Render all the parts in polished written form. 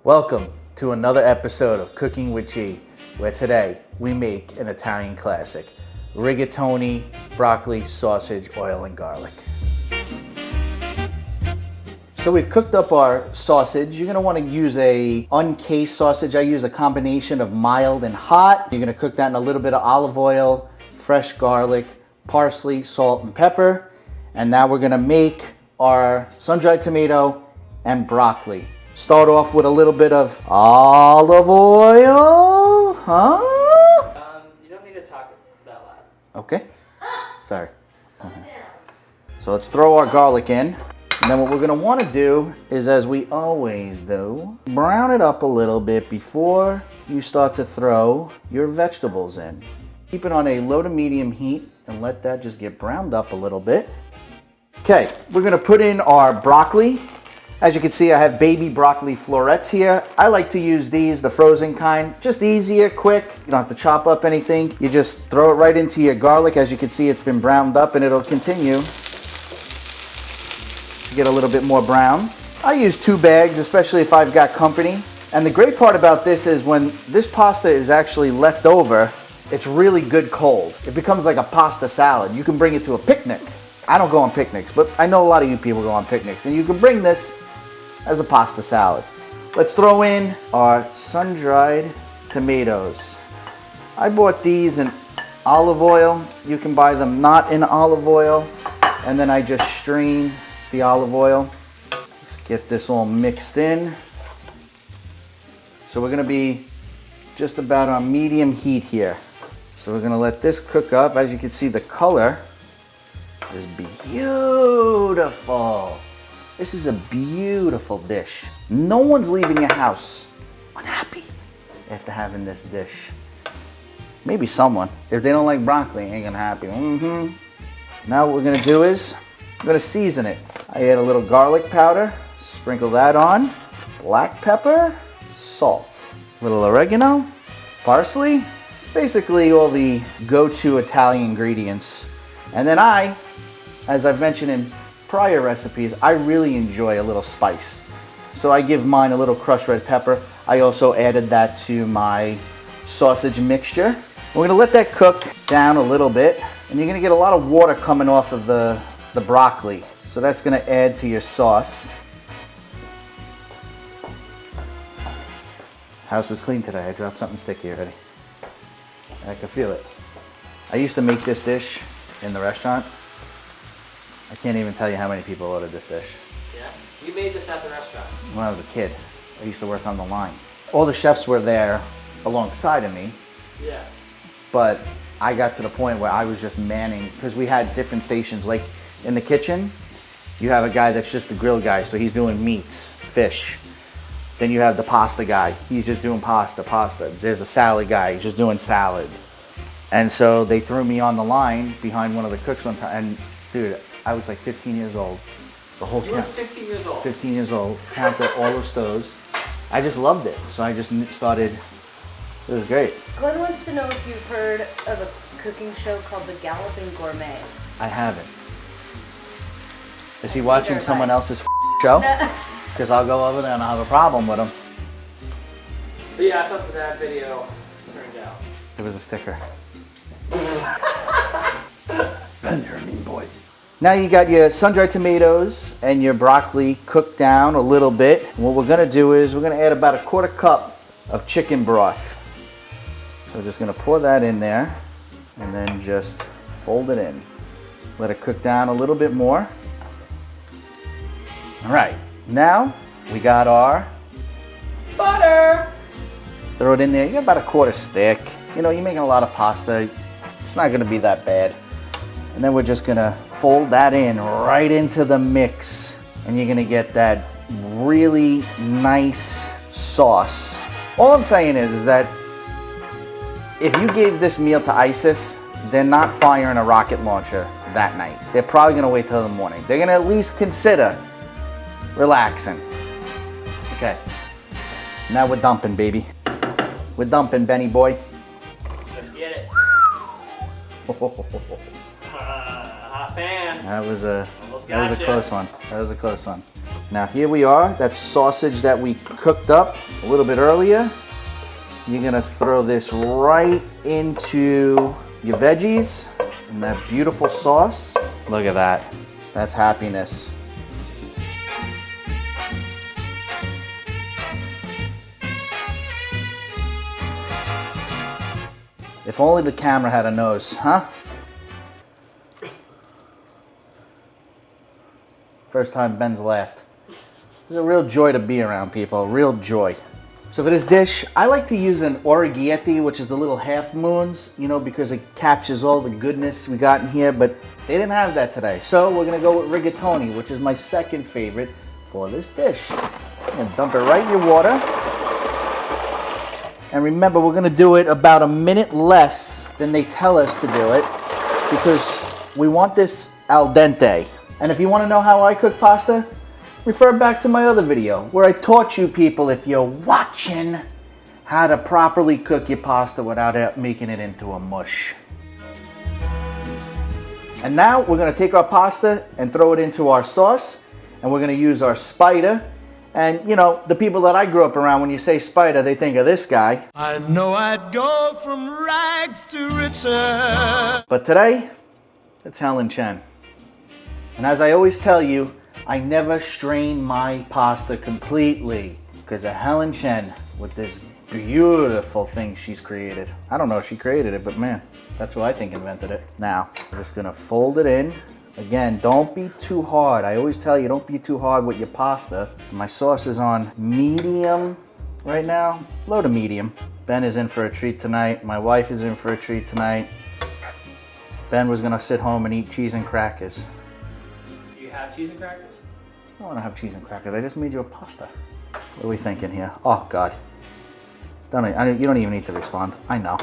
Welcome to another episode of Cooking with G, where today we make an Italian classic, rigatoni, broccoli, sausage, oil, and garlic. So we've cooked up our sausage. You're gonna wanna use a uncased sausage. I use a combination of mild and hot. You're gonna cook that in a little bit of olive oil, fresh garlic, parsley, salt, and pepper. And now we're gonna make our sun-dried tomato and broccoli. Start off with a little bit of olive oil, huh? You don't need to talk that loud. Okay, sorry. So let's throw our garlic in. And then what we're gonna wanna do is, as we always do, brown it up a little bit before you start to throw your vegetables in. Keep it on a low to medium heat and let that just get browned up a little bit. Okay, we're gonna put in our broccoli. As you can see, I have baby broccoli florets here. I like to use these, the frozen kind. Just easier, quick. You don't have to chop up anything. You just throw it right into your garlic. As you can see, it's been browned up and it'll continue to get a little bit more brown. I use 2 bags, especially if I've got company. And the great part about this is when this pasta is actually left over, it's really good cold. It becomes like a pasta salad. You can bring it to a picnic. I don't go on picnics, but I know a lot of you people go on picnics, and you can bring this as a pasta salad. Let's throw in our sun-dried tomatoes. I bought these in olive oil. You can buy them not in olive oil. And then I just strain the olive oil. Let's get this all mixed in. So we're gonna be just about on medium heat here. So we're gonna let this cook up. As you can see, the color is beautiful. This is a beautiful dish. No one's leaving your house unhappy after having this dish. Maybe someone. If they don't like broccoli, ain't gonna happy. Now what we're gonna do is, I'm gonna season it. I add a little garlic powder, sprinkle that on, black pepper, salt, a little oregano, parsley. It's basically all the go-to Italian ingredients. And then as I've mentioned in prior recipes, I really enjoy a little spice. So I give mine a little crushed red pepper. I also added that to my sausage mixture. We're gonna let that cook down a little bit, and you're gonna get a lot of water coming off of the broccoli. So that's gonna add to your sauce. House was clean today. I dropped something sticky already. I can feel it. I used to make this dish in the restaurant. I can't even tell you how many people ordered this dish. Yeah? You made this at the restaurant? When I was a kid, I used to work on the line. All the chefs were there alongside of me. Yeah. But I got to the point where I was just manning, because we had different stations. Like in the kitchen, you have a guy that's just the grill guy, so he's doing meats, fish. Then you have the pasta guy. He's just doing pasta. There's a salad guy, he's just doing salads. And so they threw me on the line behind one of the cooks one time, and dude, I was like 15 years old. The whole You were 15 years old? 15 years old, counted all those stoves. I just loved it, so I just started, it was great. Glenn wants to know if you've heard of a cooking show called The Galloping Gourmet. I haven't. Is he watching someone else's show? Because I'll go over there and I'll have a problem with him. But yeah, I thought that video turned out. It was a sticker. Ben, you're a mean boy. Now you got your sun-dried tomatoes and your broccoli cooked down a little bit. What we're gonna do is we're gonna add about a 1/4 cup of chicken broth. So we're just gonna pour that in there and then just fold it in. Let it cook down a little bit more. All right, now we got our Butter! Throw it in there. You got about a 1/4 stick. You know, you're making a lot of pasta. It's not gonna be that bad. And then we're just gonna fold that in right into the mix. And you're gonna get that really nice sauce. All I'm saying is that if you gave this meal to ISIS, they're not firing a rocket launcher that night. They're probably gonna wait till the morning. They're gonna at least consider relaxing. Okay, now we're dumping, baby. We're dumping, Benny boy. Let's get it. Hot fan. That was a close one. That was a close one. Now here we are, that sausage that we cooked up a little bit earlier. You're gonna throw this right into your veggies and that beautiful sauce. Look at that, that's happiness. If only the camera had a nose, huh? First time Ben's laughed. It's a real joy to be around people, real joy. So for this dish, I like to use an oregano, which is the little half moons, you know, because it captures all the goodness we got in here, but they didn't have that today. So we're gonna go with rigatoni, which is my second favorite for this dish. I'm gonna dump it right in your water. And remember, we're gonna do it about a minute less than they tell us to do it, because we want this al dente. And if you wanna know how I cook pasta, refer back to my other video where I taught you people, if you're watching, how to properly cook your pasta without making it into a mush. And now we're gonna take our pasta and throw it into our sauce, and we're gonna use our spider. And you know, the people that I grew up around, when you say spider, they think of this guy. I know I'd go from rags to riches. But today, it's Helen Chen. And as I always tell you, I never strain my pasta completely because of Helen Chen with this beautiful thing she's created. I don't know if she created it, but man, that's who I think invented it. Now, I'm just gonna fold it in. Again, don't be too hard. I always tell you, don't be too hard with your pasta. My sauce is on medium right now, low to medium. Ben is in for a treat tonight. My wife is in for a treat tonight. Ben was gonna sit home and eat cheese and crackers. Do you have cheese and crackers? I don't wanna have cheese and crackers. I just made you a pasta. What are we thinking here? Oh God. You don't even need to respond. I know.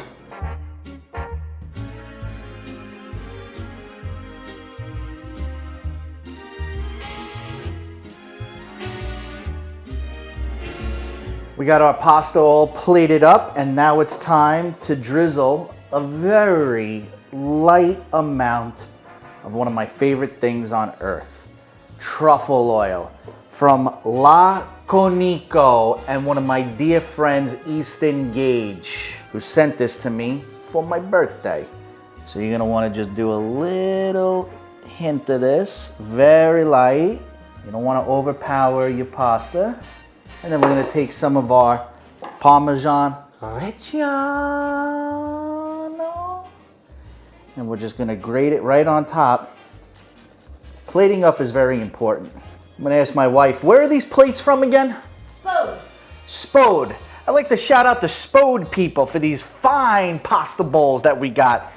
We got our pasta all plated up, and now it's time to drizzle a very light amount of one of my favorite things on earth, truffle oil from La Conico and one of my dear friends, Easton Gage, who sent this to me for my birthday. So you're gonna wanna just do a little hint of this, very light. You don't wanna overpower your pasta. And then we're gonna take some of our parmesan Reggiano, and we're just gonna grate it right on top. Plating up is very important. I'm gonna ask my wife, where are these plates from again? Spode. Spode. I'd like to shout out the Spode people for these fine pasta bowls that we got.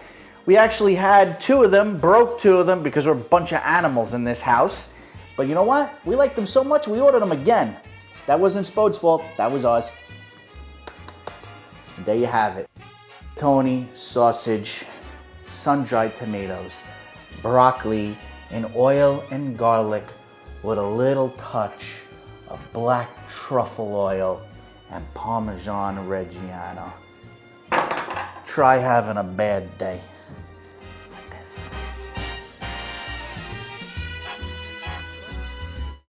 We actually had 2 of them, broke 2 of them because we're a bunch of animals in this house. But you know what? We liked them so much, we ordered them again. That wasn't Spode's fault, that was ours. And there you have it. Tony, sausage, sun-dried tomatoes, broccoli, and oil and garlic with a little touch of black truffle oil and Parmesan Reggiano. Try having a bad day like this.